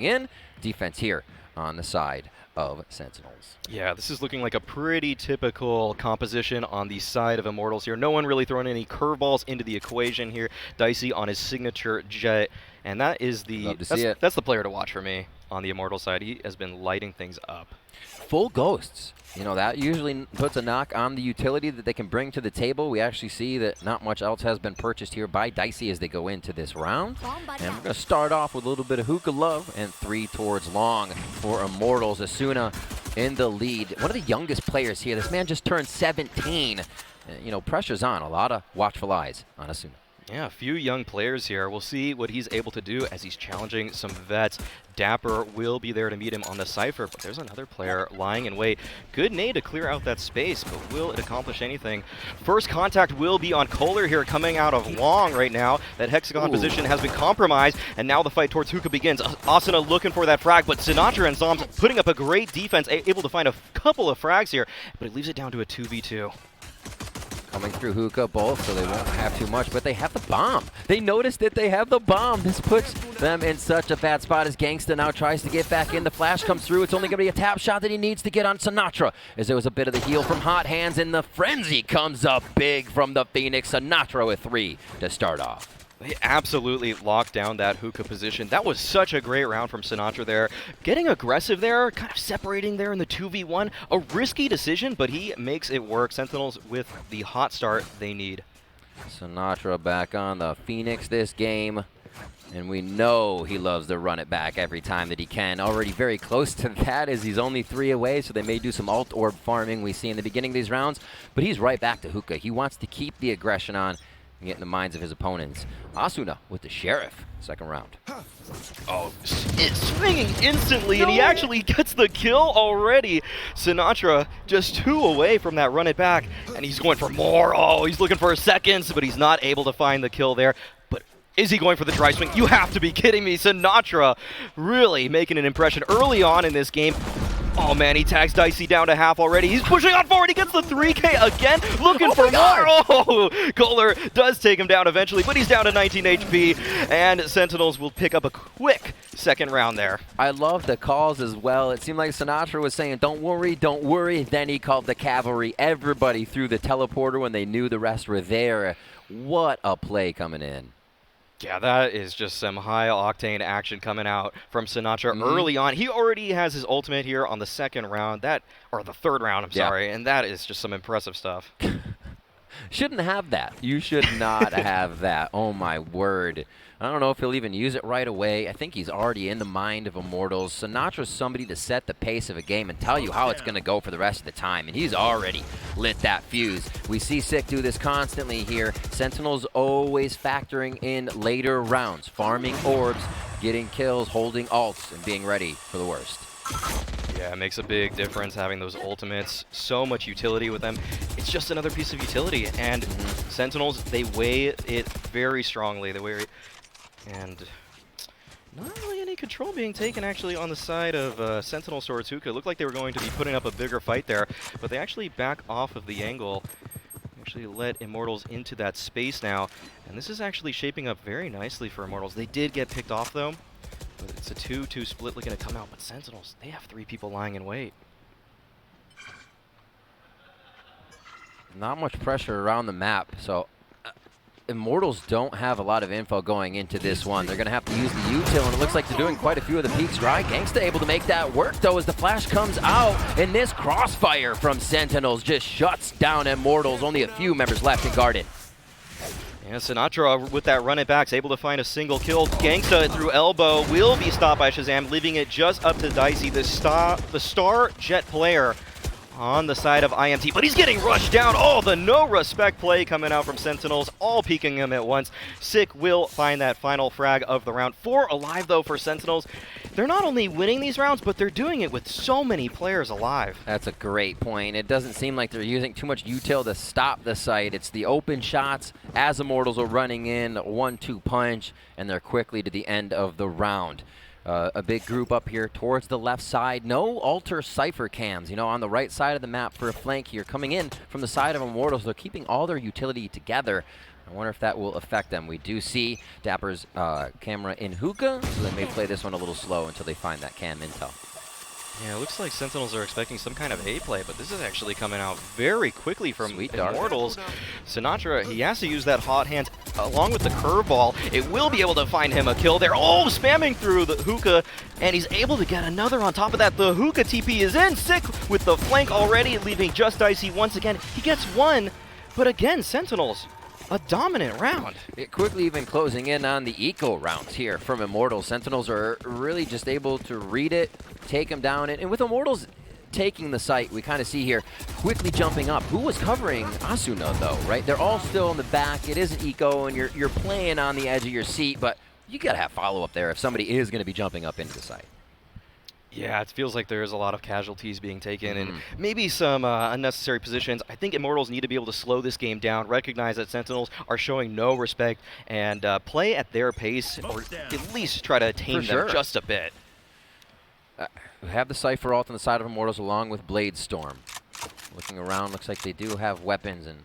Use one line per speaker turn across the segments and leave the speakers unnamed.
in. Defense here on the side of Sentinels.
Yeah, this is looking like a pretty typical composition on the side of Immortals here. No one really throwing any curveballs into the equation here. Dicey on his signature jet, and that is that's the player to watch for me on the Immortal side. He has been lighting things up.
Full ghosts. You know, that usually puts a knock on the utility that they can bring to the table. We actually see that not much else has been purchased here by Dicey as they go into this round. And we're going to start off with a little bit of hookah love and 3 towards long for Immortals. Asuna in the lead. One of the youngest players here. This man just turned 17. You know, pressure's on. A lot of watchful eyes on Asuna.
Yeah, a few young players here. We'll see what he's able to do as he's challenging some vets. Dapper will be there to meet him on the Cypher, but there's another player lying in wait. Good nade to clear out that space, but will it accomplish anything? First contact will be on Kohler here, coming out of long right now. That Hexagon position has been compromised, and now the fight towards hookah begins. Asuna looking for that frag, but Sinatra and Zoms putting up a great defense, able to find a couple of frags here, but it leaves it down to a 2v2.
Coming through hookah both, so they won't have too much, but they have the bomb. They noticed that they have the bomb. This puts them in such a bad spot as Gangsta now tries to get back in. The flash comes through. It's only going to be a tap shot that he needs to get on Sinatra, as there was a bit of the heal from Hot Hands, and the frenzy comes up big from the Phoenix. Sinatra with 3 to start off.
They absolutely locked down that hookah position. That was such a great round from Sinatra there. Getting aggressive there, kind of separating there in the 2v1. A risky decision, but he makes it work. Sentinels with the hot start they need.
Sinatra back on the Phoenix this game. And we know he loves to run it back every time that he can. Already very close to that as he's only 3 away, so they may do some alt orb farming we see in the beginning of these rounds. But he's right back to hookah. He wants to keep the aggression on and get in the minds of his opponents. Asuna with the Sheriff, second round.
Oh, it's swinging instantly, and he actually gets the kill already. Sinatra just 2 away from that run it back, and he's going for more. Oh, he's looking for seconds, but he's not able to find the kill there. But is he going for the dry swing? You have to be kidding me. Sinatra really making an impression early on in this game. Oh man, he tags Dicey down to half already. He's pushing on forward. He gets the 3K again, looking for more. Oh, Kohler does take him down eventually, but he's down to 19 HP, and Sentinels will pick up a quick second round there.
I love the calls as well. It seemed like Sinatra was saying, don't worry, don't worry. Then he called the cavalry. Everybody threw the teleporter when they knew the rest were there. What a play coming in.
Yeah, that is just some high-octane action coming out from Sinatra early on. He already has his ultimate here on the second round, or the third round, I'm sorry, and that is just some impressive stuff.
Shouldn't have that. You should not have that. Oh, my word. I don't know if he'll even use it right away. I think he's already in the mind of Immortals. Sinatra's somebody to set the pace of a game and tell you how it's going to go for the rest of the time, and he's already lit that fuse. We see Sick do this constantly here. Sentinels always factoring in later rounds, farming orbs, getting kills, holding ults, and being ready for the worst.
Yeah, it makes a big difference having those ultimates. So much utility with them. It's just another piece of utility, and Sentinels, they weigh it very strongly. They weigh it, and not really any control being taken actually on the side of Sentinel towards hookah. It looked like they were going to be putting up a bigger fight there, but they actually back off of the angle. Actually let Immortals into that space now, and this is actually shaping up very nicely for Immortals. They did get picked off though. But it's a 2-2 split looking to come out, but Sentinels, they have 3 people lying in wait.
Not much pressure around the map, so Immortals don't have a lot of info going into this one. They're going to have to use the util, and it looks like they're doing quite a few of the peaks dry. Gangsta able to make that work, though, as the flash comes out, and this crossfire from Sentinels just shuts down Immortals. Only a few members left to guard it.
Yeah, Sinatra with that run it back is able to find a single kill. Gangsta through elbow will be stopped by Shazam, leaving it just up to Dicey, the star jet player on the side of IMT, but he's getting rushed down. Oh, the no respect play coming out from Sentinels, all peeking him at once. Sick will find that final frag of the round. 4 alive though for Sentinels. They're not only winning these rounds, but they're doing it with so many players alive.
That's a great point. It doesn't seem like they're using too much util to stop the site. It's the open shots as Immortals are running in, 1-2 punch, and they're quickly to the end of the round. A big group up here towards the left side. No alter Cypher cams, you know, on the right side of the map for a flank here. Coming in from the side of Immortals, they're keeping all their utility together. I wonder if that will affect them. We do see Dapper's camera in hookah, so they may play this one a little slow until they find that cam intel.
Yeah, it looks like Sentinels are expecting some kind of A play, but this is actually coming out very quickly from Immortals. Sinatra, he has to use that hot hand along with the curveball. It will be able to find him a kill there. Oh, spamming through the hookah, and he's able to get another on top of that. The hookah TP is in, sick with the flank already, leaving just Dicey once again. He gets one, but again, Sentinels, a dominant round.
It quickly even closing in on the eco rounds here from Immortals. Sentinels are really just able to read it, take them down, and with Immortals taking the site, we kind of see here quickly jumping up. Who was covering Asuna though, right? They're all still in the back. It is an eco, and you're playing on the edge of your seat, but you gotta have follow-up there if somebody is gonna be jumping up into the site.
Yeah, it feels like there's a lot of casualties being taken and maybe some unnecessary positions. I think Immortals need to be able to slow this game down, recognize that Sentinels are showing no respect, and play at their pace, or at least try to tame them just a bit.
We have the Cypher ult on the side of Immortals along with Blade Storm. Looking around, looks like they do have weapons, and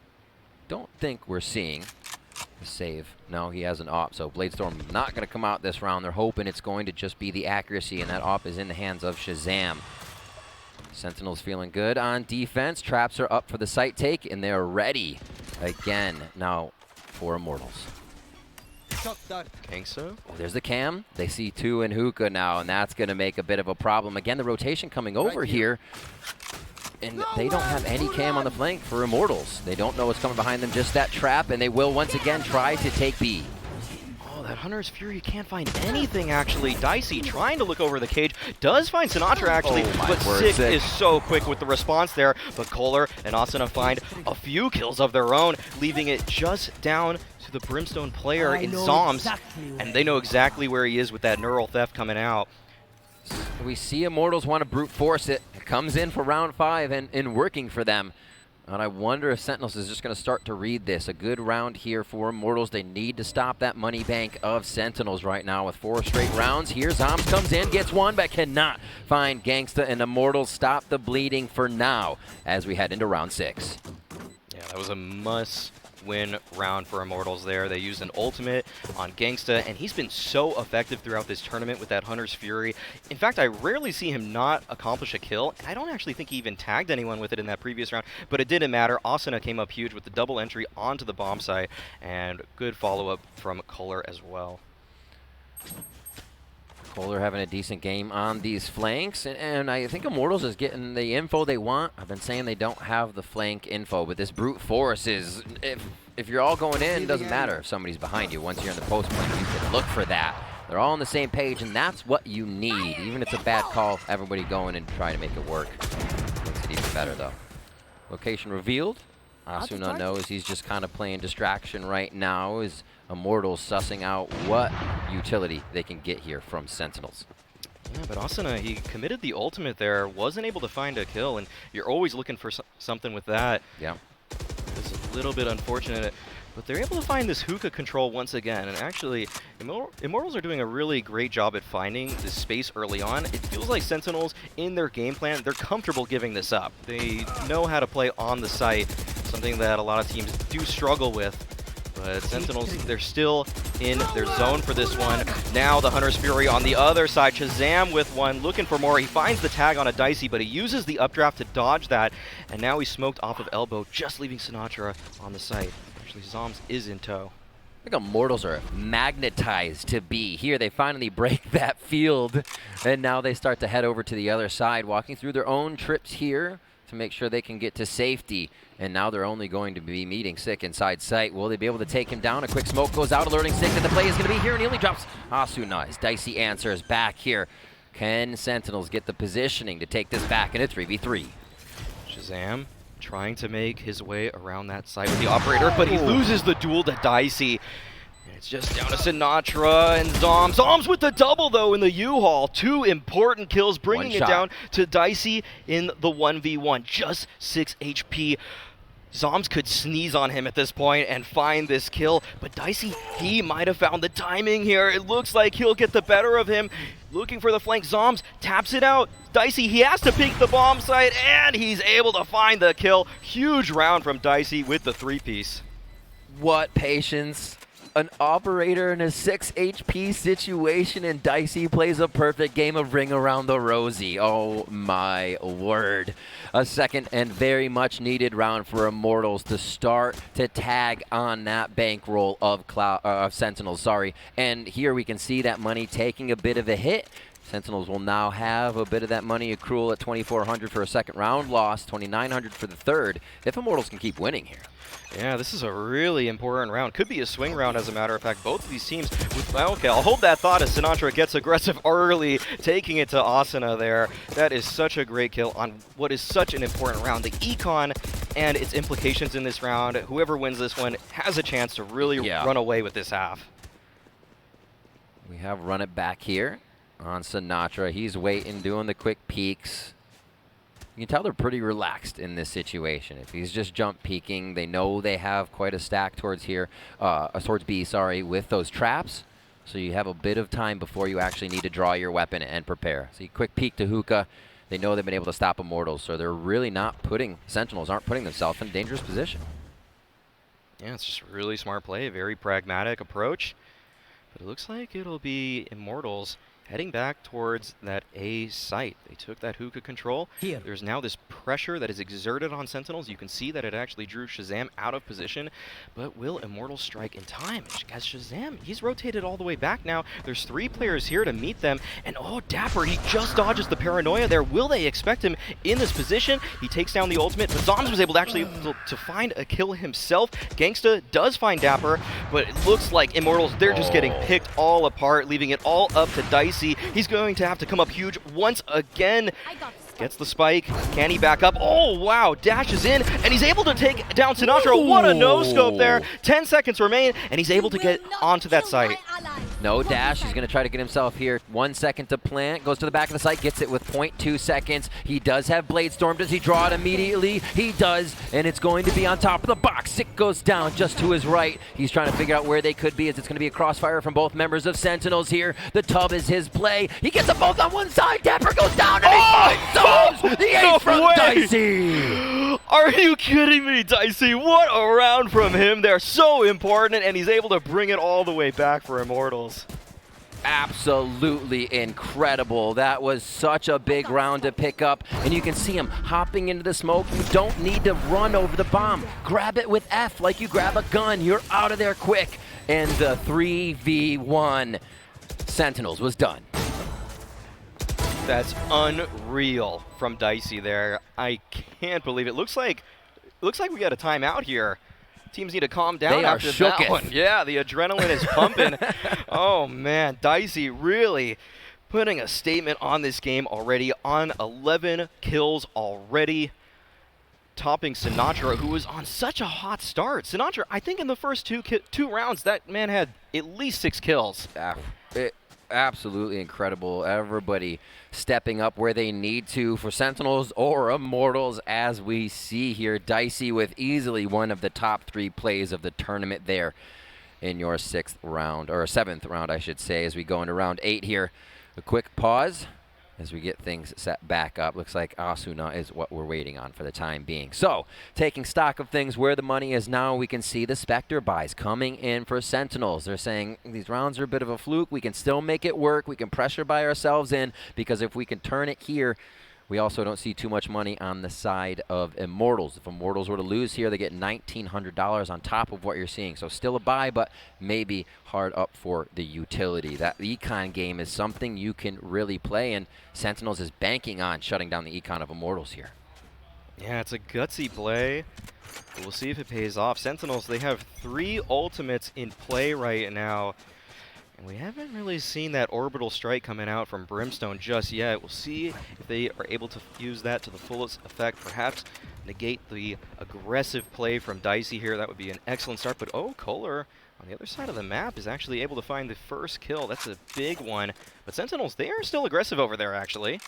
don't think we're seeing the save. No, he has an op, so Blade Storm not going to come out this round. They're hoping it's going to just be the accuracy, and that op is in the hands of Shazam. Sentinels feeling good on defense. Traps are up for the site take, and they're ready again now for Immortals.
Gangsta.
Oh, there's the cam. They see two in hookah now, and that's going to make a bit of a problem. Again, the rotation coming over here, and they don't have any cam on the flank for Immortals. They don't know what's coming behind them, just that trap, and they will once again try to take B.
Oh, that Hunter's Fury can't find anything, actually. Dicey trying to look over the cage, does find Sinatra, actually, but Sick is so quick with the response there. But Kohler and Asuna find a few kills of their own, leaving it just down to the Brimstone player in Zoms, and they know exactly where he is with that neural theft coming out.
We see Immortals want to brute force it. It comes in for round 5 and working for them. And I wonder if Sentinels is just going to start to read this. A good round here for Immortals. They need to stop that money bank of Sentinels right now with 4 straight rounds. Here Zoms comes in, gets one, but cannot find Gangsta, and Immortals stop the bleeding for now as we head into round 6.
Yeah, that was a must-win round for Immortals there. They used an ultimate on Gangsta, and he's been so effective throughout this tournament with that Hunter's Fury. In fact, I rarely see him not accomplish a kill, and I don't actually think he even tagged anyone with it in that previous round, but it didn't matter. Asuna came up huge with the double entry onto the bomb site, and good follow-up from Kohler as well.
Kohler having a decent game on these flanks, and I think Immortals is getting the info they want. I've been saying they don't have the flank info, but this brute force is, if you're all going in, it doesn't matter if somebody's behind you. Once you're in the post plane, you can look for that. They're all on the same page, and that's what you need. Even if it's a bad call, everybody going and trying to make it work. Makes it even better, though. Location revealed. Asuna knows he's just kind of playing distraction right now as Immortals sussing out what utility they can get here from Sentinels.
Yeah, but Asuna, he committed the ultimate there, wasn't able to find a kill, and you're always looking for something with that.
Yeah.
It's a little bit unfortunate, but they're able to find this hookah control once again, and actually, Immortals are doing a really great job at finding this space early on. It feels like Sentinels, in their game plan, they're comfortable giving this up. They know how to play on the site, something that a lot of teams do struggle with. But Sentinels, they're still in their zone for this one. Now the Hunter's Fury on the other side. Shazam with one, looking for more. He finds the tag on a Dicey, but he uses the updraft to dodge that. And now he's smoked off of elbow, just leaving Sinatra on the site. Actually, Zoms is in tow.
I think Immortals are magnetized to be here. They finally break that field, and now they start to head over to the other side, walking through their own trips here to make sure they can get to safety. And now they're only going to be meeting Sick inside sight. Will they be able to take him down? A quick smoke goes out, alerting Sick that the play is going to be here, and he only drops Asuna. As Dicey answers back here. Can Sentinels get the positioning to take this back in a 3v3?
Shazam trying to make his way around that side with the operator, but he loses the duel to Dicey. And it's just down to Sinatra and Zoms. Zoms with the double, though, in the U-Haul. 2 important kills, bringing it down to Dicey in the 1v1. Just 6 HP. Zoms could sneeze on him at this point and find this kill, but Dicey, he might have found the timing here. It looks like he'll get the better of him. Looking for the flank, Zoms taps it out. Dicey, he has to peek the bomb site, and he's able to find the kill. Huge round from Dicey with the 3-piece.
What patience. An operator in a 6 HP situation, and Dicey plays a perfect game of Ring Around the Rosie. Oh my word. A second and very much needed round for Immortals to start to tag on that bankroll of Sentinels. Sorry. And here we can see that money taking a bit of a hit. Sentinels will now have a bit of that money accrual at 2,400 for a second round loss, 2,900 for the third, if Immortals can keep winning here.
Yeah, this is a really important round. Could be a swing round, as a matter of fact. Both of these teams, okay, I'll hold that thought as Sinatra gets aggressive early, taking it to Asuna there. That is such a great kill on what is such an important round. The econ and its implications in this round, whoever wins this one has a chance to really run away with this half.
We have run it back here on Sinatra. He's waiting, doing the quick peeks. You can tell they're pretty relaxed in this situation. If he's just jump peeking, they know they have quite a stack towards here, towards B, sorry, with those traps. So you have a bit of time before you actually need to draw your weapon and prepare. See, quick peek to Hookah. They know they've been able to stop Immortals, so they're really not putting, Sentinels aren't putting themselves in a dangerous position.
Yeah, it's just really smart play, a very pragmatic approach. But it looks like it'll be Immortals heading back towards that A site. They took that hookah control. Here. There's now this pressure that is exerted on Sentinels. You can see that it actually drew Shazam out of position. But will Immortals strike in time? As Shazam, he's rotated all the way back now. There's 3 players here to meet them. And oh, Dapper, he just dodges the paranoia there. Will they expect him in this position? He takes down the ultimate, but Zombs was able to actually to find a kill himself. Gangsta does find Dapper, but it looks like Immortals, they're just getting picked all apart, leaving it all up to Dicey. He's going to have to come up huge once again. Gets the spike. Can he back up? Oh, wow. Dashes in, and he's able to take down Sinatra. Ooh. What a no-scope there. 10 seconds remain, and he's able to get onto that site.
No dash. He's going to try to get himself here. 1 second to plant. Goes to the back of the site. Gets it with 0.2 seconds. He does have Blade Storm. Does he draw it immediately? He does, and it's going to be on top of the box. Sick goes down just to his right. He's trying to figure out where they could be, as it's going to be a crossfire from both members of Sentinels here. The tub is his play. He gets them both on one side. Dapper goes down, and he finds those. The ace from Dicey.
Are you kidding me, Dicey? What a round from him. They're so important, and he's able to bring it all the way back for Immortals.
Absolutely incredible. That was such a big round to pick up, and you can see him hopping into the smoke. You don't need to run over the bomb. Grab it with F like you grab a gun. You're out of there quick. And the 3v1 Sentinels was done.
That's unreal from Dicey there. I can't believe it. Looks like we got a timeout here. Teams need to calm down after that one. Yeah, the adrenaline is pumping. Oh man, Dicey really putting a statement on this game already, on 11 kills already, topping Sinatra, who was on such a hot start. Sinatra, I think in the first two rounds, that man had at least 6 kills.
Absolutely incredible. Everybody stepping up where they need to for Sentinels or Immortals, as we see here. Dicey with easily one of the top 3 plays of the tournament there in your 6th round, or 7th round, I should say, as we go into round 8 here. A quick pause as we get things set back up. Looks like Asuna is what we're waiting on for the time being. So, taking stock of things, where the money is now, we can see the Spectre buys coming in for Sentinels. They're saying these rounds are a bit of a fluke. We can still make it work. We can pressure buy ourselves in, because if we can turn it here, we also don't see too much money on the side of Immortals. If Immortals were to lose here, they get $1,900 on top of what you're seeing. So still a buy, but maybe hard up for the utility. That econ game is something you can really play, and Sentinels is banking on shutting down the econ of Immortals here.
Yeah, it's a gutsy play. We'll see if it pays off. Sentinels, they have 3 ultimates in play right now. And we haven't really seen that orbital strike coming out from Brimstone just yet. We'll see if they are able to use that to the fullest effect, perhaps negate the aggressive play from Dicey here. That would be an excellent start. But oh, Kohler on the other side of the map is actually able to find the first kill. That's a big one. But Sentinels, they are still aggressive over there, actually.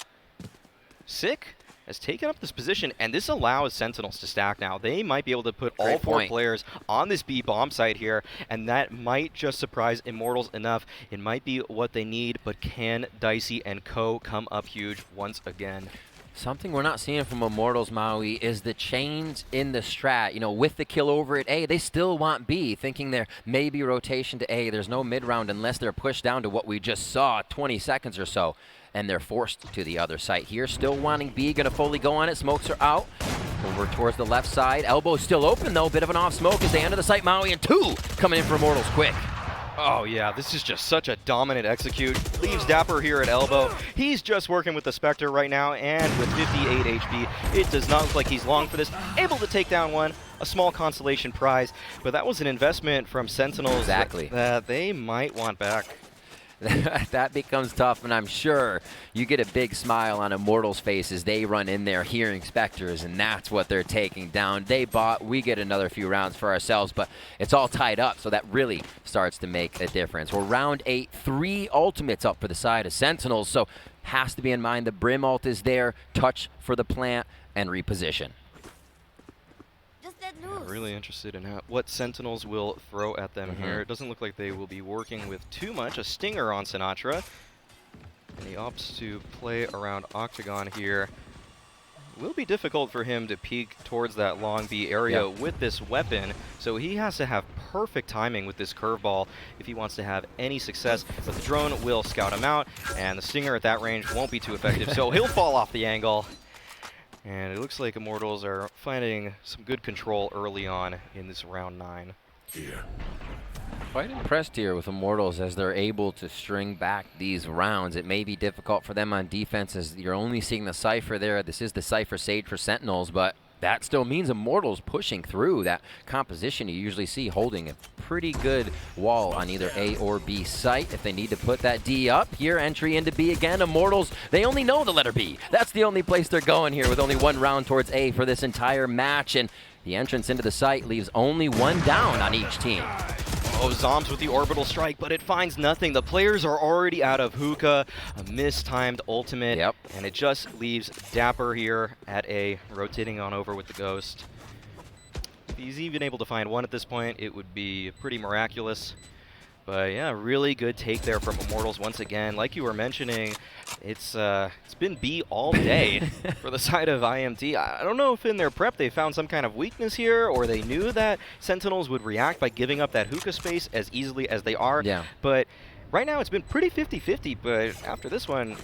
Sick has taken up this position, and this allows Sentinels to stack now. They might be able to put all 4 players on this B bomb site here, and that might just surprise Immortals enough. It might be what they need, but can Dicey and Co. come up huge once again?
Something we're not seeing from Immortals, Maui, is the change in the strat. You know, with the kill over at A, they still want B, thinking there may be rotation to A. There's no mid-round unless they're pushed down to what we just saw, 20 seconds or so, and they're forced to the other site here. Still wanting B, gonna fully go on it. Smokes are out. Over towards the left side. Elbow's still open, though. Bit of an off smoke as they enter the site. Maui and 2 coming in for Immortals quick.
Oh yeah, this is just such a dominant execute. Leaves Dapper here at elbow. He's just working with the Spectre right now, and with 58 HP, it does not look like he's long for this. Able to take down one, a small consolation prize, but that was an investment from Sentinels that they might want back.
That becomes tough, and I'm sure you get a big smile on Immortals' face as they run in there hearing Spectres, and that's what they're taking down. They bought, we get another few rounds for ourselves, but it's all tied up, so that really starts to make a difference. We're round 8, 3 ultimates up for the side of Sentinels, so has to be in mind the Brim ult is there, touch for the plant, and reposition.
Really interested in what Sentinels will throw at them here. It doesn't look like they will be working with too much. A Stinger on Sinatra. And he opts to play around Octagon here. It will be difficult for him to peek towards that long B area with this weapon, so he has to have perfect timing with this curveball if he wants to have any success. But the drone will scout him out, and the Stinger at that range won't be too effective, so he'll fall off the angle. And it looks like Immortals are finding some good control early on in this round 9.
Quite impressed here with Immortals as they're able to string back these rounds. It may be difficult for them on defense as you're only seeing the Cypher there. This is the Cypher Sage for Sentinels, but that still means Immortals pushing through that composition you usually see, holding a pretty good wall on either A or B site. If they need to put that D up, here entry into B again. Immortals, they only know the letter B. That's the only place they're going here with only 1 round towards A for this entire match, and the entrance into the site leaves only 1 down on each team.
Oh, Zombs with the orbital strike, but it finds nothing. The players are already out of hookah, a mistimed ultimate, and it just leaves Dapper here at A, rotating on over with the Ghost. If he's even able to find one at this point, it would be pretty miraculous. But yeah, really good take there from Immortals once again. Like you were mentioning, it's been B all day for the side of IMT. I don't know if in their prep they found some kind of weakness here, or they knew that Sentinels would react by giving up that hookah space as easily as they are. But right now it's been pretty 50-50, but after this one,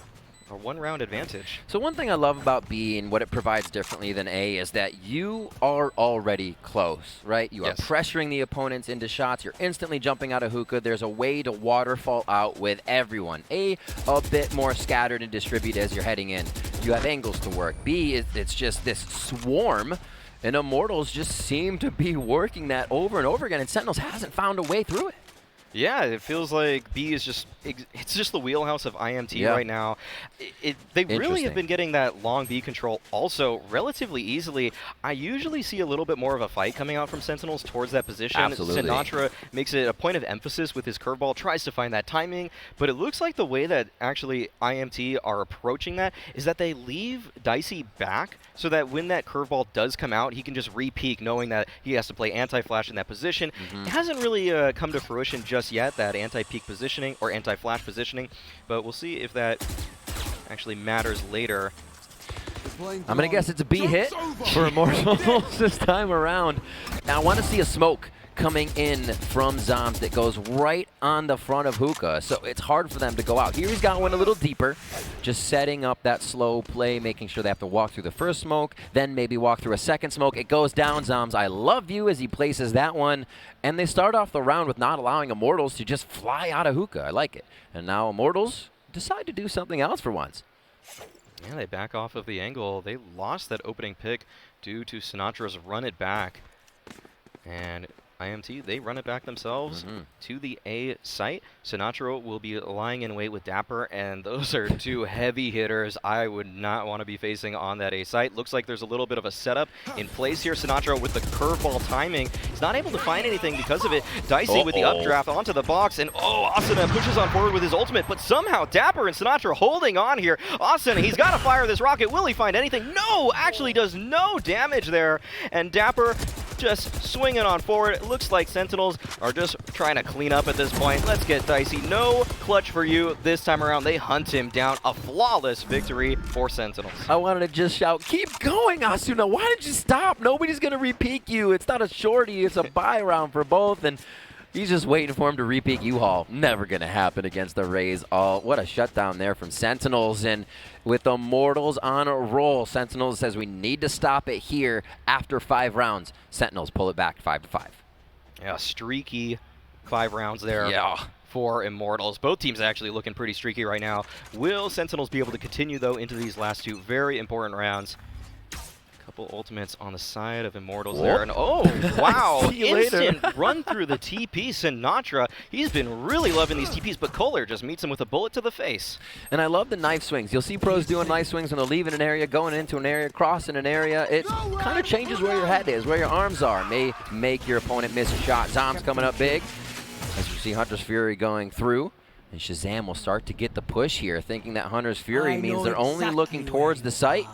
a 1-round advantage.
So one thing I love about B and what it provides differently than A is that you are already close, right? You are pressuring the opponents into shots. You're instantly jumping out of hookah. There's a way to waterfall out with everyone. A bit more scattered and distributed as you're heading in. You have angles to work. B, it's just this swarm, and Immortals just seem to be working that over and over again, and Sentinels hasn't found a way through it.
Yeah, it feels like B is it's just the wheelhouse of IMT right now. They really have been getting that long B control also relatively easily. I usually see a little bit more of a fight coming out from Sentinels towards that position. Sinatra makes it a point of emphasis with his curveball, tries to find that timing, but it looks like the way that actually IMT are approaching that is that they leave Dicey back so that when that curveball does come out, he can just re-peek knowing that he has to play anti-flash in that position. It hasn't really come to fruition just yet, that anti-peek positioning or anti-flash positioning, but we'll see if that actually matters later.
I'm going to guess it's a B hit for Immortals this time around. Now I want to see a smoke coming in from Zombs that goes right on the front of hookah, so it's hard for them to go out. Here he's got one a little deeper, just setting up that slow play, making sure they have to walk through the first smoke, then maybe walk through a second smoke. It goes down. Zombs, I love you, as he places that one, and they start off the round with not allowing Immortals to just fly out of hookah. I like it. And now Immortals decide to do something else for once.
Yeah, they back off of the angle. They lost that opening pick due to Sinatra's run it back, and IMT, they run it back themselves to the A site. Sinatra will be lying in wait with Dapper, and those are 2 heavy hitters I would not want to be facing on that A site. Looks like there's a little bit of a setup in place here. Sinatra with the curveball timing. He's not able to find anything because of it. Dicey with the updraft onto the box, and Asuna pushes on forward with his ultimate, but somehow Dapper and Sinatra holding on here. Asuna, he's got to fire this rocket. Will he find anything? No! Actually does no damage there, and Dapper just swinging on forward. It looks like Sentinels are just trying to clean up at this point. Let's get Dicey. No clutch for you this time around. They hunt him down. A flawless victory for Sentinels.
I wanted to just shout, keep going, Asuna. Why did you stop? Nobody's going to repeat you. It's not a shorty. It's a buy round for both. And he's just waiting for him to repeat U-Haul. Never going to happen against the Rays. Oh, what a shutdown there from Sentinels. And with the Immortals on a roll, Sentinels says we need to stop it here after 5 rounds. Sentinels pull it back 5-5.
Yeah, streaky 5 rounds there.
Yeah.
For Immortals. Both teams actually looking pretty streaky right now. Will Sentinels be able to continue, though, into these last 2 very important rounds? Couple ultimates on the side of Immortals there. And oh, wow. Instant run through the TP. Sinatra, he's been really loving these TPs, but Kohler just meets him with a bullet to the face.
And I love the knife swings. You'll see pros doing knife swings when they're leaving an area, going into an area, crossing an area. It kind of changes where your head is, where your arms are. May make your opponent miss a shot. Zom's coming up big. As you see Hunter's Fury going through, and Shazam will start to get the push here, thinking that Hunter's Fury means they're only looking towards the site.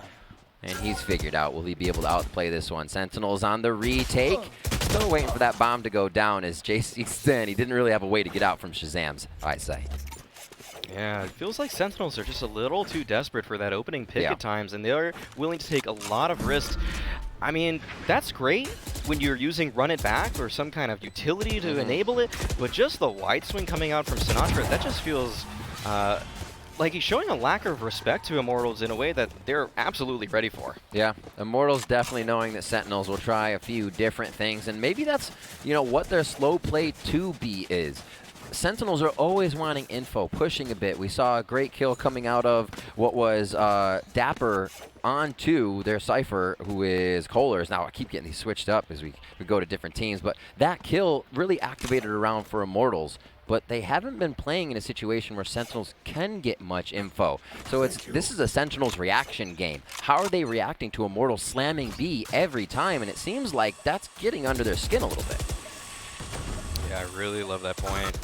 And he's figured out, will he be able to outplay this one? Sentinels on the retake. Still waiting for that bomb to go down as JC SEN. He didn't really have a way to get out from Shazam's eyesight.
Yeah, it feels like Sentinels are just a little too desperate for that opening pick at times, and they're willing to take a lot of risks. I mean, that's great when you're using run it back or some kind of utility to enable it, but just the wide swing coming out from Sinatra, that just feels like he's showing a lack of respect to Immortals in a way that they're absolutely ready for.
Yeah, Immortals definitely knowing that Sentinels will try a few different things, and maybe that's, you know, what their slow play 2B is. Sentinels are always wanting info, pushing a bit. We saw a great kill coming out of what was Dapper onto their Cypher, who is Kohler's. Now, I keep getting these switched up as we go to different teams, but that kill really activated around for Immortals. But they haven't been playing in a situation where Sentinels can get much info. So this is a Sentinels reaction game. How are they reacting to Immortals slamming B every time? And it seems like that's getting under their skin a little bit.
Yeah, I really love that point.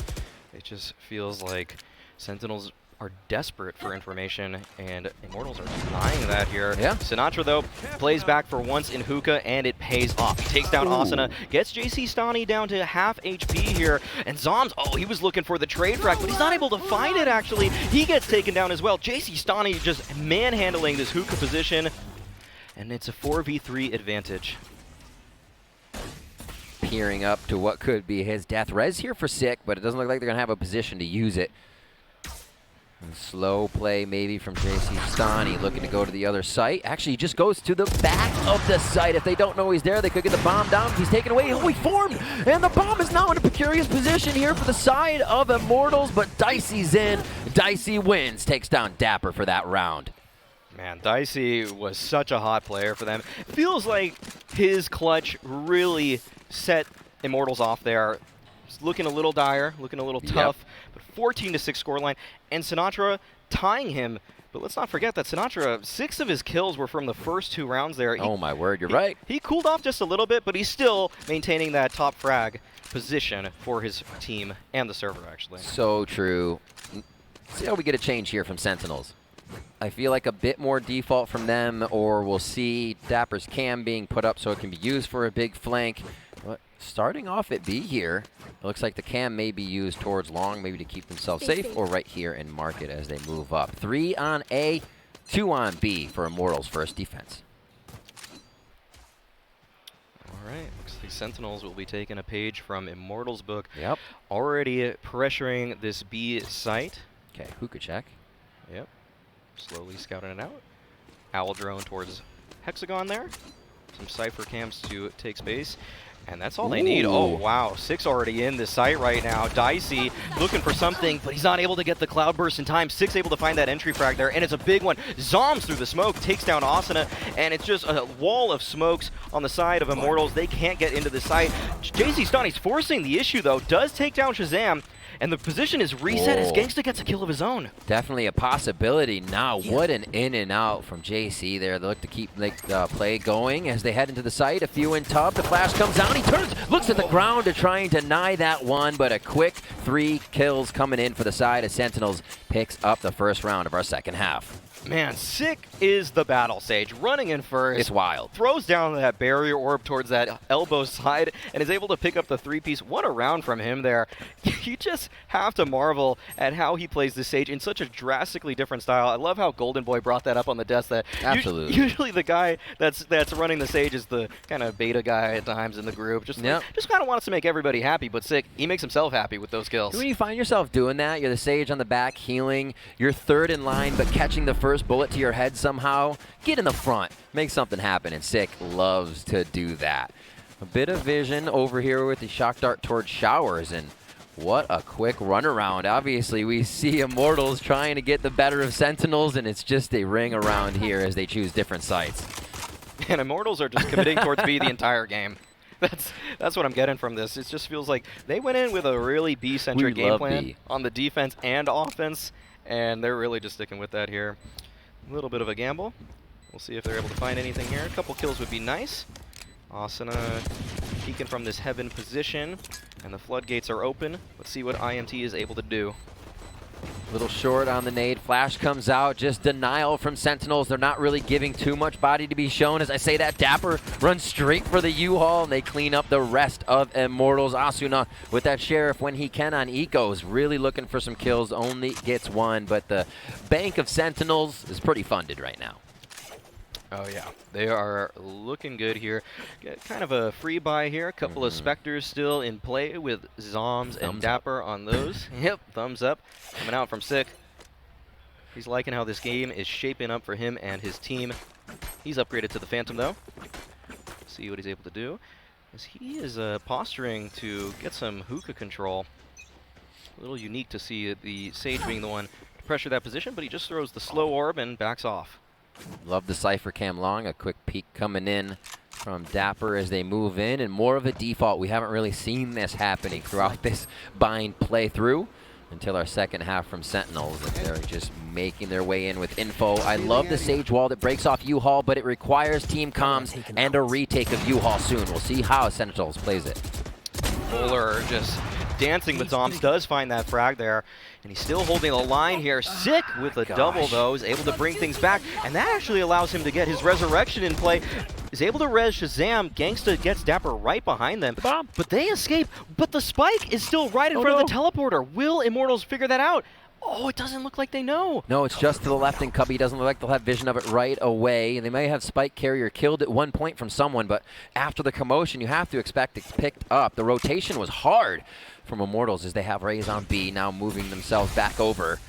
It just feels like Sentinels are desperate for information, and Immortals are denying that here.
Yeah.
Sinatra, though, plays back for once in hookah, and it pays off. Takes down Asuna, gets JC Stani down to half HP here, and Zoms, oh, he was looking for the trade frag, but he's not able to find it, actually. He gets taken down as well. JC Stani just manhandling this hookah position, and it's a 4v3 advantage.
Peering up to what could be his death. Res here for Sick, but it doesn't look like they're going to have a position to use it. And slow play maybe from JC Stani, looking to go to the other site. Actually, he just goes to the back of the site. If they don't know he's there, they could get the bomb down. He's taken away. Oh, he formed! And the bomb is now in a precarious position here for the side of Immortals, but Dicey's in. Dicey wins, takes down Dapper for that round.
Man, Dicey was such a hot player for them. Feels like his clutch really set Immortals off there. It's looking a little dire, looking a little tough, but 14-6 scoreline. And Sinatra tying him. But let's not forget that Sinatra, 6 of his kills were from the first 2 rounds there.
Oh my word, you're right.
He cooled off just a little bit, but he's still maintaining that top frag position for his team and the server, actually.
So true. See how we get a change here from Sentinels. I feel like a bit more default from them, or we'll see Dapper's cam being put up so it can be used for a big flank. But starting off at B here, it looks like the cam may be used towards long, maybe to keep themselves safe, or right here in market as they move up. 3 on A, 2 on B for Immortals' first defense.
All right, looks like Sentinels will be taking a page from Immortals' book.
Yep.
Already pressuring this B site.
Okay, hookah check.
Yep. Slowly scouting it out. Owl drone towards Hexagon there. Some Cypher camps to take space. And that's all they need. Oh, wow. 6 already in the site right now. Dicey looking for something, but he's not able to get the cloudburst in time. 6 able to find that entry frag there, and it's a big one. Zoms through the smoke, takes down Asuna, and it's just a wall of smokes on the side of Immortals. They can't get into the site. JC Stani's forcing the issue, though. Does take down Shazam, and the position is reset as Gangsta gets a kill of his own.
Definitely a possibility now. What an in and out from JC there. They look to keep the play going as they head into the site. A few in tub. The flash comes down. He turns, looks at the ground to try and deny that one, but a quick 3 kills coming in for the side as Sentinels picks up the first round of our second half.
Man, sick is the battle sage. Running in first.
It's wild.
Throws down that barrier orb towards that elbow side and is able to pick up the 3-piece. What a round from him there. You just have to marvel at how he plays the sage in such a drastically different style. I love how Golden Boy brought that up on the desk. That
Absolutely.
Usually the guy that's running the sage is the kind of beta guy at times in the group. Just kind of wants to make everybody happy, but sick, he makes himself happy with those kills.
When you find yourself doing that, you're the sage on the back healing, you're third in line but catching the first bullet to your head somehow, get in the front, make something happen, and Sick loves to do that. A bit of vision over here with the shock dart towards Showers, and what a quick runaround. Obviously, we see Immortals trying to get the better of Sentinels, and it's just a ring around here as they choose different sites.
And Immortals are just committing towards B the entire game. That's what I'm getting from this. It just feels like they went in with a really B-centric game plan on the defense and offense, and they're really just sticking with that here. A little bit of a gamble. We'll see if they're able to find anything here. A couple kills would be nice. Asuna peeking from this heaven position, and the floodgates are open. Let's see what IMT is able to do.
Little short on the nade. Flash comes out. Just denial from Sentinels. They're not really giving too much body to be shown. As I say that, Dapper runs straight for the U-Haul, and they clean up the rest of Immortals. Asuna with that Sheriff when he can on Ecos. Really looking for some kills. Only gets one, but the bank of Sentinels is pretty funded right now.
Oh, yeah. They are looking good here. Get kind of a free buy here. A couple of Spectres still in play with Zoms and Dapper on those. Yep, thumbs up. Coming out from Sick. He's liking how this game is shaping up for him and his team. He's upgraded to the Phantom, though. See what he's able to do. As he is posturing to get some hookah control. A little unique to see the Sage being the one to pressure that position, but he just throws the slow orb and backs off.
Love the Cypher cam long. A quick peek coming in from Dapper as they move in, and more of a default. We haven't really seen this happening throughout this bind playthrough until our second half from Sentinels, and they're just making their way in with info. I love the Sage wall that breaks off U-Haul, but it requires team comms and a retake of U-Haul soon. We'll see how Sentinels plays it.
Bowler just dancing with Zoms, does find that frag there, and he's still holding the line here. Sick with a double, though, is able to bring things back, and that actually allows him to get his resurrection in play. Is able to res Shazam. Gangsta gets Dapper right behind them, but they escape. But the spike is still right in front of the teleporter. Will Immortals figure that out? Oh, it doesn't look like they know.
No, it's just to the left, and Cubby doesn't look like they'll have vision of it right away. They may have Spike Carrier killed at one point from someone, but after the commotion, you have to expect it's picked up. The rotation was hard from Immortals as they have Raze on B, now moving themselves back over.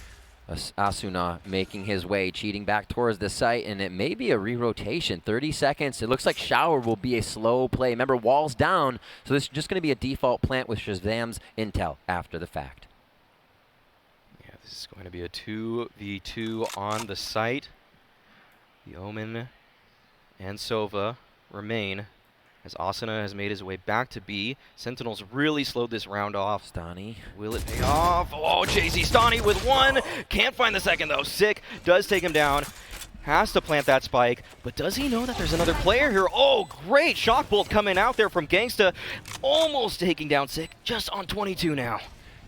Asuna making his way, cheating back towards the site, and it may be a re-rotation. 30 seconds. It looks like Shower will be a slow play. Remember, wall's down, so this is just going to be a default plant with Shazam's intel after the fact.
This is going to be a 2v2 on the site. The Omen and Sova remain as Asuna has made his way back to B. Sentinels really slowed this round off.
Stani.
Will it pay off? Oh, JZ Stani with one. Can't find the second, though. Sick does take him down. Has to plant that spike, but does he know that there's another player here? Oh, great shock bolt coming out there from Gangsta. Almost taking down Sick, just on 22 now.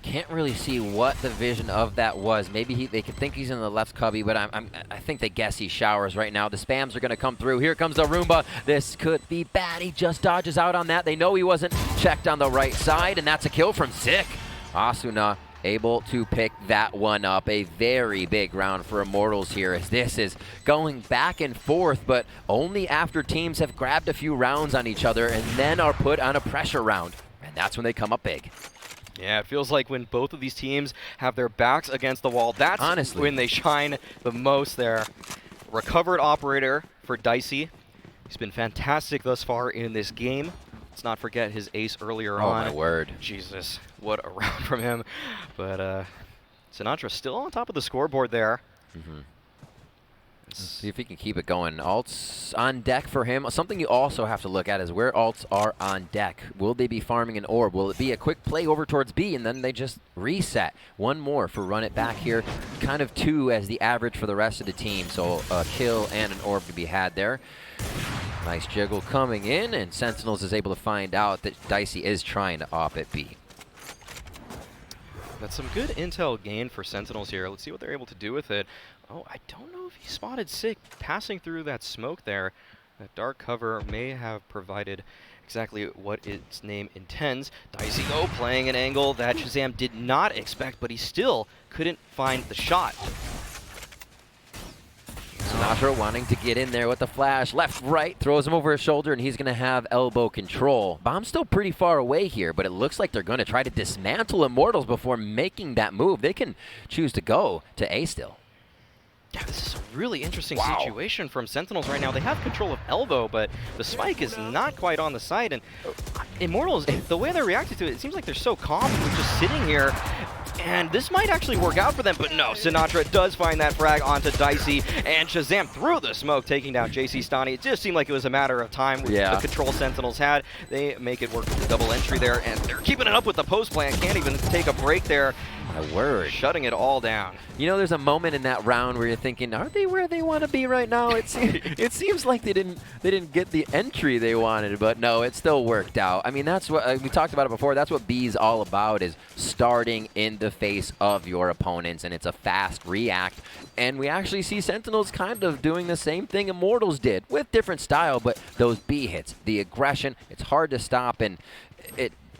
Can't really see what the vision of that was. Maybe they could think he's in the left cubby, but I think they guess he Showers right now. The spams are going to come through. Here comes the Roomba. This could be bad. He just dodges out on that. They know he wasn't checked on the right side, and that's a kill from Sick. Asuna able to pick that one up. A very big round for Immortals here, as this is going back and forth, but only after teams have grabbed a few rounds on each other and then are put on a pressure round. And that's when they come up big.
Yeah, it feels like when both of these teams have their backs against the wall, that's honestly when they shine the most there. Recovered operator for Dicey. He's been fantastic thus far in this game. Let's not forget his ace earlier on.
Oh, my word.
Jesus, what a round from him. But Sinatra still on top of the scoreboard there.
Let's see if he can keep it going. Alts on deck for him. Something you also have to look at is where alts are on deck. Will they be farming an orb? Will it be a quick play over towards B and then they just reset? One more for run it back here. Kind of two as the average for the rest of the team. So a kill and an orb to be had there. Nice jiggle coming in, and Sentinels is able to find out that Dicey is trying to op at B.
That's some good intel gain for Sentinels here. Let's see what they're able to do with it. Oh, I don't know if he spotted Sick passing through that smoke there. That dark cover may have provided exactly what its name intends. Dicey, though, playing an angle that Shazam did not expect, but he still couldn't find the shot.
Sinatra wanting to get in there with the flash. Left, right, throws him over his shoulder, and he's going to have elbow control. Bomb's still pretty far away here, but it looks like they're going to try to dismantle Immortals before making that move. They can choose to go to A still.
Yeah, this is a really interesting situation from Sentinels right now. They have control of elbow, but the spike is not quite on the site. And Immortals, the way they're reacting to it, it seems like they're so calm, just sitting here. And this might actually work out for them, but no, Sinatra does find that frag onto Dicey, and Shazam through the smoke, taking down JC Stani. It just seemed like it was a matter of time with the control Sentinels had. They make it work with the double entry there, and they're keeping it up with the post plan. Can't even take a break there.
My word.
Shutting it all down.
You know, there's a moment in that round where you're thinking, are they where they want to be right now? It seems like they didn't get the entry they wanted, but no, it still worked out. I mean, that's what we talked about it before. That's what B's all about, is starting in the face of your opponents, and it's a fast react. And we actually see Sentinels kind of doing the same thing Immortals did, with different style, but those B hits, the aggression, it's hard to stop, and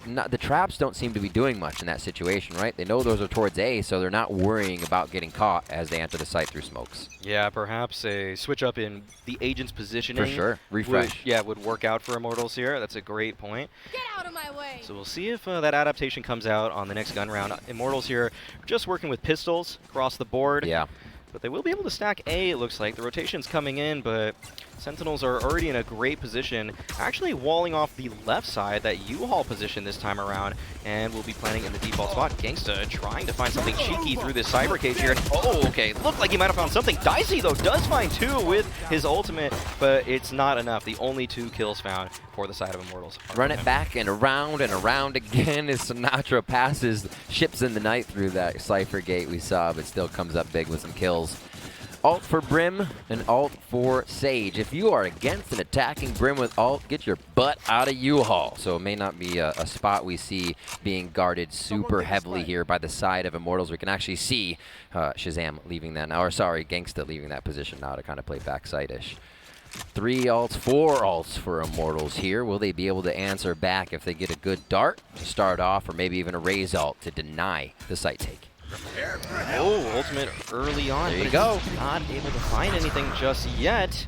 the traps don't seem to be doing much in that situation, right? They know those are towards A, so they're not worrying about getting caught as they enter the site through smokes.
Yeah, perhaps a switch up in the agent's positioning.
For sure. Refresh.
Would work out for Immortals here. That's a great point.
Get out of my way.
So we'll see if that adaptation comes out on the next gun round. Immortals here just working with pistols across the board.
Yeah.
But they will be able to stack A, it looks like. The rotation's coming in, but Sentinels are already in a great position, actually walling off the left side, that U-Haul position this time around, and will be planning in the default spot. Gangsta trying to find something cheeky through this cyber cage here, and okay, looked like he might have found something. Dicey, though, does find two with his ultimate, but it's not enough. The only 2 kills found for the side of Immortals.
Run it back and around again as Sinatra passes, ships in the night through that cipher gate we saw, but still comes up big with some kills. Ult for Brim and ult for Sage. If you are against an attacking Brim with ult, get your butt out of U-Haul. So it may not be a spot we see being guarded super heavily here by the side of Immortals. We can actually see Shazam leaving that now, or sorry, Gangsta leaving that position now to kind of play backside-ish. 3 ults, 4 ults for Immortals here. Will they be able to answer back if they get a good dart to start off, or maybe even a raise ult to deny the site take?
Oh, ultimate early on.
There you go.
Not able to find anything just yet.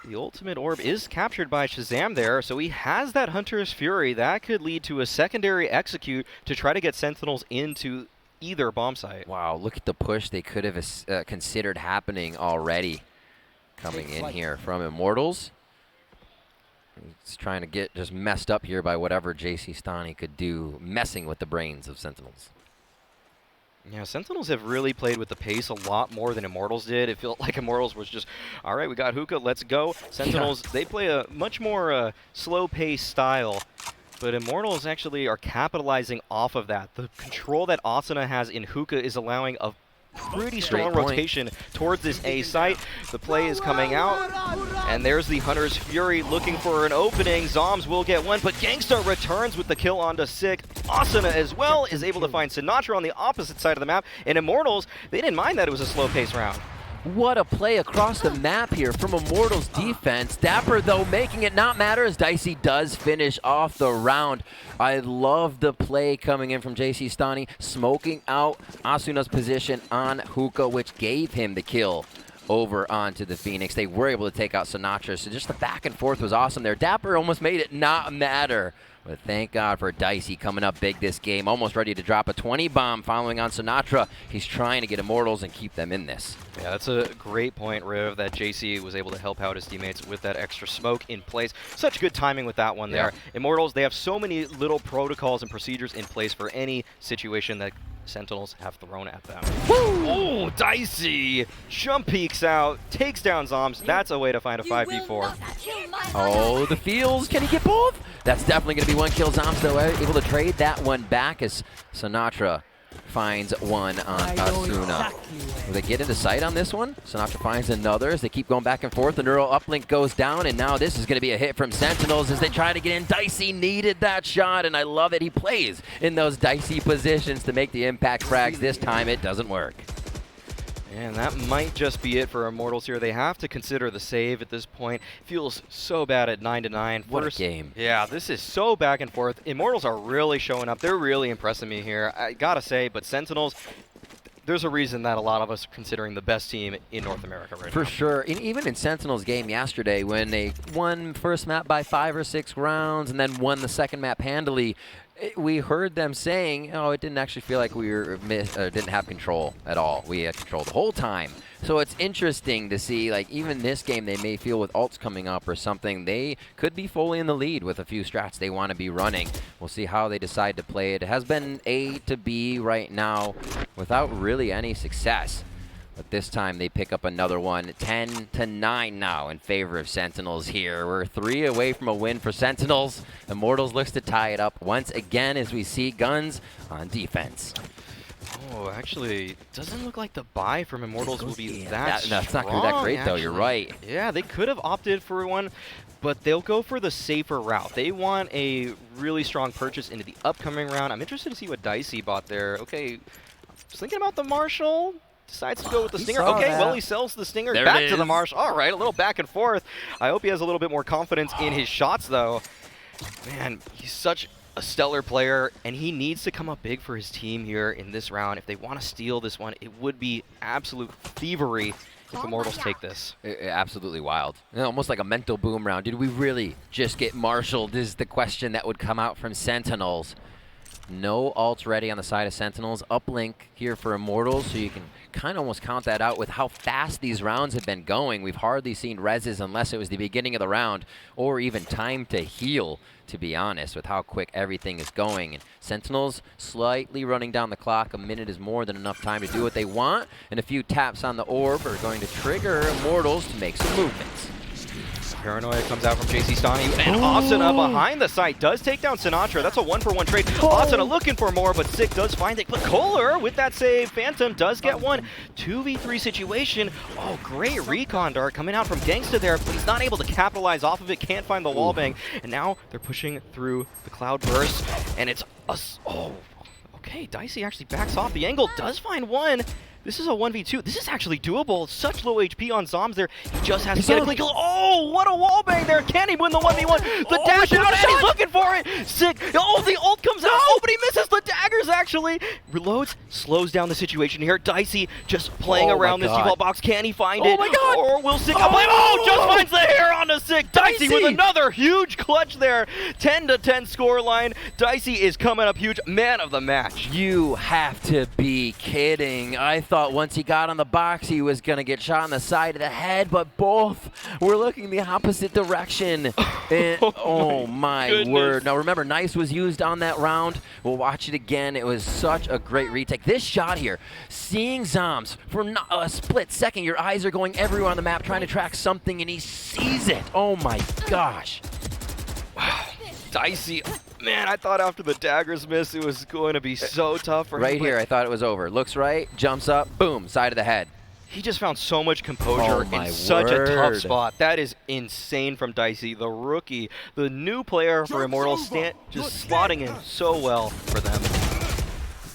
The ultimate orb is captured by Shazam there, so he has that Hunter's Fury. That could lead to a secondary execute to try to get Sentinels into either bomb site.
Wow, look at the push they could have considered happening already coming in here from Immortals. It's trying to get just messed up here by whatever JC Stani could do, messing with the brains of Sentinels.
Yeah, Sentinels have really played with the pace a lot more than Immortals did. It felt like Immortals was just, all right, we got hookah, let's go. Sentinels, they play a much more slow-paced style, but Immortals actually are capitalizing off of that. The control that Asuna has in hookah is allowing a pretty strong rotation towards this A site. The play is coming out, and there's the Hunter's Fury looking for an opening. Zombs will get one, but Gangsta returns with the kill onto Sick. Asuna as well is able to find Sinatra on the opposite side of the map, and Immortals, they didn't mind that it was a slow-paced round.
What a play across the map here from Immortals defense. Dapper, though, making it not matter as Dicey does finish off the round. I love the play coming in from JC Stani, smoking out Asuna's position on Hookah, which gave him the kill over onto the Phoenix. They were able to take out Sinatra, so just the back and forth was awesome there. Dapper almost made it not matter. But thank God for Dicey coming up big this game, almost ready to drop a 20 bomb following on Sinatra. He's trying to get Immortals and keep them in this.
Yeah, that's a great point, Riv, that JC was able to help out his teammates with that extra smoke in place. Such good timing with that one there. Immortals, they have so many little protocols and procedures in place for any situation that Sentinels have thrown at them. Woo! Oh, Dicey! Jump peeks out, takes down Zombs. That's a way to find a 5v4.
Oh, the feels. Can he get both? That's definitely going to be one kill. Zombs, though, able to trade that one back as Sinatra finds one on Asuna. Will they get into sight on this one? Sinatra finds another as they keep going back and forth. The neural uplink goes down, and now this is going to be a hit from Sentinels as they try to get in. Dicey needed that shot, and I love it. He plays in those dicey positions to make the impact frags. This time it doesn't work.
And that might just be it for Immortals here. They have to consider the save at this point. Feels so bad at 9-9.
What a game.
Yeah, this is so back and forth. Immortals are really showing up. They're really impressing me here. I gotta say, but Sentinels, there's a reason that a lot of us are considering the best team in North America right now.
For sure. And even in Sentinels' game yesterday, when they won first map by 5 or 6 rounds and then won the second map handily, we heard them saying, oh, it didn't actually feel like we were didn't have control at all. We had control the whole time. So it's interesting to see, like, even this game, they may feel with ults coming up or something, they could be fully in the lead with a few strats they want to be running. We'll see how they decide to play it. It has been A to B right now without really any success. But this time they pick up another one, 10-9 now in favor of Sentinels here. We're 3 away from a win for Sentinels. Immortals looks to tie it up once again as we see guns on defense.
Oh, actually, doesn't look like the buy from Immortals will be that strong.
That's not going to be that great, though. You're right.
Yeah, they could have opted for one, but they'll go for the safer route. They want a really strong purchase into the upcoming round. I'm interested to see what Dicey bought there. Okay, just thinking about the Marshall. Decides to go with the Stinger. Okay, well, he sells the Stinger back to the Marshall. All right, a little back and forth. I hope he has a little bit more confidence in his shots, though. Man, he's such a stellar player, and he needs to come up big for his team here in this round. If they want to steal this one, it would be absolute thievery if Immortals take this.
Absolutely wild. Almost like a mental boom round. Did we really just get marshaled is the question that would come out from Sentinels. No ults ready on the side of Sentinels. Uplink here for Immortals, so you can kind of almost count that out with how fast these rounds have been going. We've hardly seen reses unless it was the beginning of the round or even time to heal, to be honest, with how quick everything is going. And Sentinels slightly running down the clock. A minute is more than enough time to do what they want, and a few taps on the orb are going to trigger Immortals to make some movements.
Paranoia comes out from JC Stani, and Asuna behind the site does take down Sinatra. That's a 1-for-1 trade. Asuna looking for more, but Sick does find it. But Kohler with that save. Phantom does get one. 2v3 situation. Oh, great recon dart coming out from Gangsta there, but he's not able to capitalize off of it. Can't find the wallbang. And now they're pushing through the cloud burst, and it's us. Oh, okay. Dicey actually backs off. The angle does find one. This is a 1v2. This is actually doable. Such low HP on Zombs there. He just has to get a quick kill. Oh, what a wallbang there. Can he win the 1v1? The dash out, and he's looking for it. Sick. Oh, the ult comes out. Oh, but he misses the daggers, actually. Reloads, slows down the situation here. Dicey just playing around this default box. Can he find it?
Oh, my God.
Or will Sick just finds the hair on the Sick. Dicey with another huge clutch there. 10-10 scoreline. Dicey is coming up huge. Man of the match.
You have to be kidding. I thought once he got on the box, he was going to get shot on the side of the head, but both were looking the opposite direction. And, oh my word. Now remember, Nice was used on that round. We'll watch it again. It was such a great retake. This shot here, seeing Zombs for a split second, your eyes are going everywhere on the map trying to track something, and he sees it. Oh my gosh.
Wow. Dicey. Man, I thought after the daggers miss, it was going to be so tough for him.
Right here, I thought it was over. Looks right, jumps up, boom, side of the head.
He just found so much composure in such a tough spot. That is insane from Dicey, the rookie, the new player for Immortals, just slotting in so well for them.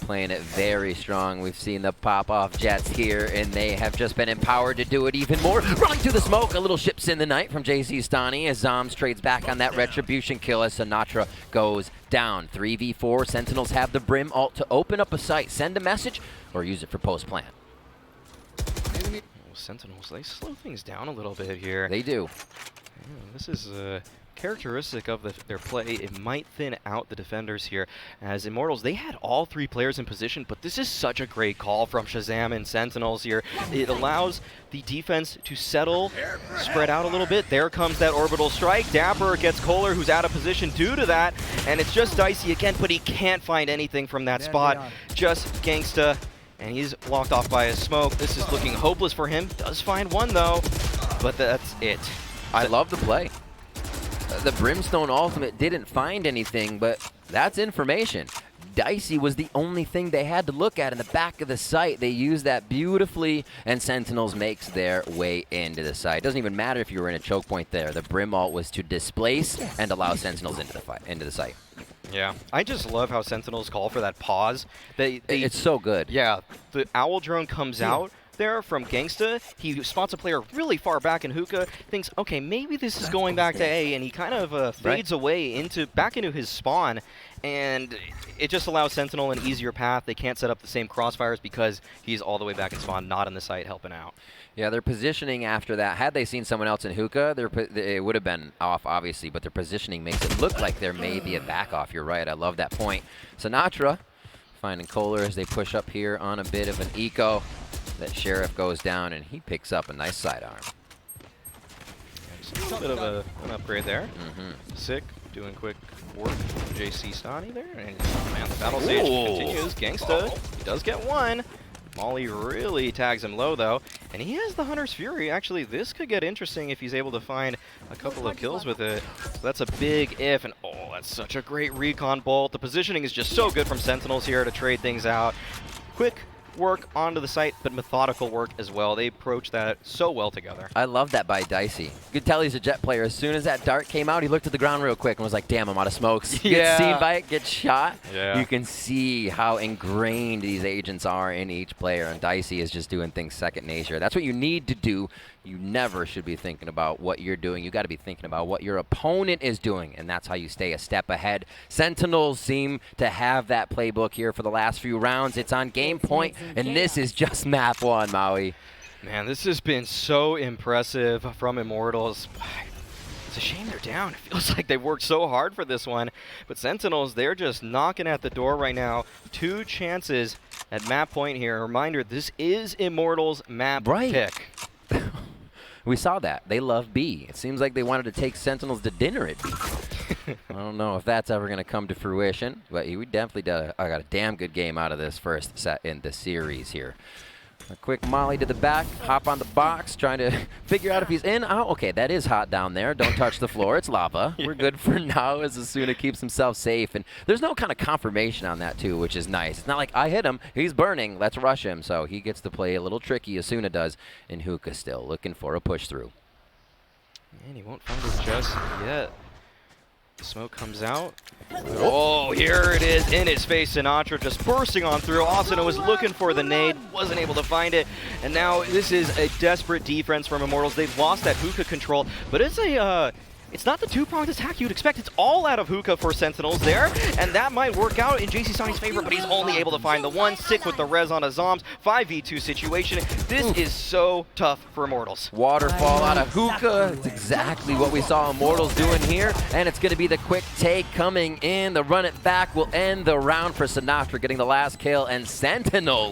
Playing it very strong. We've seen the pop-off jets here, and they have just been empowered to do it even more. Running through the smoke, a little ships in the night from JC Stani as Zombs trades back on that retribution kill as Sinatra goes down. 3v4, Sentinels have the Brim ult to open up a site, send a message, or use it for post-plant.
Sentinels, they slow things down a little bit here.
They do.
Yeah, this is characteristic of their play. It might thin out the defenders here. As Immortals, they had all 3 players in position, but this is such a great call from Shazam and Sentinels here. It allows the defense to settle, spread out a little bit. There comes that orbital strike. Dapper gets Kohler, who's out of position due to that, and it's just Dicey again, but he can't find anything from that spot. Just Gangsta, and he's locked off by his smoke. This is looking hopeless for him. Does find one, though, but that's it.
I love the play. The Brimstone Ultimate didn't find anything, but that's information. Dicey was the only thing they had to look at in the back of the site. They used that beautifully, and Sentinels makes their way into the site. Doesn't even matter if you were in a choke point there. The Brim ult was to displace and allow Sentinels into the site.
Yeah, I just love how Sentinels call for that pause. It's
so good.
Yeah, the Owl drone comes out, there from Gangsta. He spots a player really far back in Hookah, thinks, okay, maybe this is going back to A, and he kind of fades away back into his spawn, and it just allows Sentinel an easier path. They can't set up the same crossfires because he's all the way back in spawn, not in the site, helping out.
Yeah, their positioning after that, had they seen someone else in Hookah, it would have been off, obviously, but their positioning makes it look like there may be a back off. You're right, I love that point. Sinatra finding Kohler as they push up here on a bit of an eco. That Sheriff goes down, and he picks up a nice sidearm.
A bit of an upgrade there. Sick, doing quick work. JC Stani there, and man, the battle stage continues. Gangsta, he does get one. Molly really tags him low, though, and he has the Hunter's Fury. Actually, this could get interesting if he's able to find a couple of kills with it. So that's a big if, and oh, that's such a great recon bolt. The positioning is just so good from Sentinels here to trade things out. Quick work onto the site, but methodical work as well. They approach that so well together.
I love that by Dicey. You could tell he's a Jet player. As soon as that dart came out, he looked at the ground real quick and was like, damn, I'm out of smokes. Gets seen by it, gets shot. You can see how ingrained these agents are in each player, and Dicey is just doing things second nature. That's what you need to do. You never should be thinking about what you're doing. You got to be thinking about what your opponent is doing, and that's how you stay a step ahead. Sentinels seem to have that playbook here for the last few rounds. It's on game point, and this is just map 1, Maui.
Man, this has been so impressive from Immortals. It's a shame they're down. It feels like they've worked so hard for this one. But Sentinels, they're just knocking at the door right now. 2 chances at map point here. A reminder, this is Immortals map pick.
We saw that. They love B. It seems like they wanted to take Sentinels to dinner at B. I don't know if that's ever going to come to fruition, but we definitely got a damn good game out of this first set in the series here. A quick molly to the back, hop on the box, trying to figure out if he's in. Oh, okay, that is hot down there. Don't touch the floor. It's lava. We're good for now as Asuna keeps himself safe. And there's no kind of confirmation on that, too, which is nice. It's not like, I hit him. He's burning. Let's rush him. So he gets to play a little tricky. Asuna does. And Hookah still looking for a push through.
And he won't find it just yet. The smoke comes out. Oh, here it is in his face. Sinatra just bursting on through. Asuna was looking for the nade, wasn't able to find it. And now this is a desperate defense from Immortals. They've lost that Hookah control, but it's not the two-pronged attack you'd expect. It's all out of Hookah for Sentinels there, and that might work out in JC Sonny's favor, but he's only able to find the one. Sick with the res on a Zombs. 5v2 situation. This is so tough for Immortals.
Waterfall out of Hookah. It's exactly what we saw Immortals doing here, and it's going to be the quick take coming in. The run it back will end the round for Sinatra, getting the last kill, and Sentinels